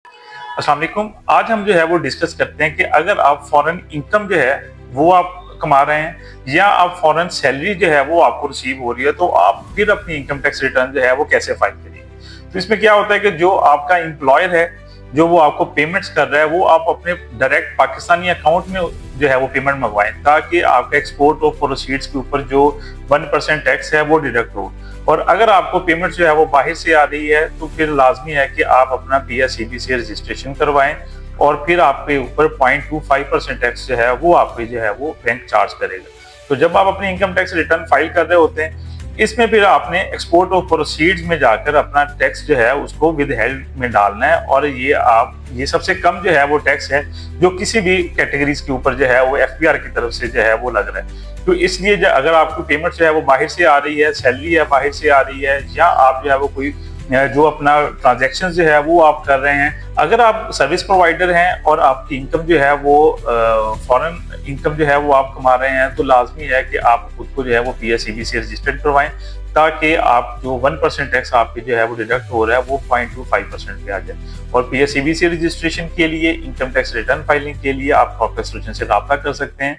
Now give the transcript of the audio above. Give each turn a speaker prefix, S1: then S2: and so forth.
S1: अस्सलाम वालेकुम। आज हम जो है वो डिस्कस करते हैं कि अगर आप फॉरेन इनकम जो है वो आप कमा रहे हैं या आप फॉरेन सैलरी जो है वो आपको रिसीव हो रही है, तो आप फिर अपनी इनकम टैक्स रिटर्न जो है वो कैसे फाइल करेंगे। तो इसमें क्या होता है कि जो आपका एम्प्लॉयर है, जो वो आपको पेमेंट्स कर रहा है, वो आप अपने डायरेक्ट पाकिस्तानी अकाउंट में जो है वो पेमेंट मंगवाएं, ताकि आपका एक्सपोर्ट ऑफ प्रोसीड्स के ऊपर जो 1% टैक्स है वो डिडक्ट हो। और अगर आपको पेमेंट जो है वो बाहर से आ रही है, तो फिर लाजमी है कि आप अपना PSEB से रजिस्ट्रेशन करवाएं, और फिर आपके ऊपर 0.25% टैक्स जो है वो आपके जो है वो बैंक चार्ज करेगा। तो जब आप अपनी इनकम टैक्स रिटर्न फाइल कर रहे होते हैं, इसमें फिर आपने एक्सपोर्ट ऑफ प्रोसीड्स में जाकर अपना टैक्स जो है उसको विद हेल्ड में डालना है, और ये सबसे कम जो है वो टैक्स है जो किसी भी कैटेगरीज के ऊपर जो है वो FBR की तरफ से जो है वो लग रहा है। तो इसलिए अगर आपको पेमेंट जो है वो बाहर से आ रही है, सैलरी है बाहर से आ रही है, या आप जो है वो कोई जो अपना ट्रांजैक्शन जो है वो आप कर रहे हैं, अगर आप सर्विस प्रोवाइडर हैं और आपकी इनकम जो है वो फॉरेन इनकम जो है वो आप कमा रहे हैं, तो लाजमी है कि आप खुद को जो है वो PSEB से रजिस्टर्ड करवाएं, ताकि आप जो 1% टैक्स आपके जो है वो डिडक्ट हो रहा है वो 0.25% पे आ जाए। और PSEB से रजिस्ट्रेशन के लिए, इनकम टैक्स रिटर्न फाइलिंग के लिए आप कॉर्पोरेट सोल्यूशन से रब्ता कर सकते हैं।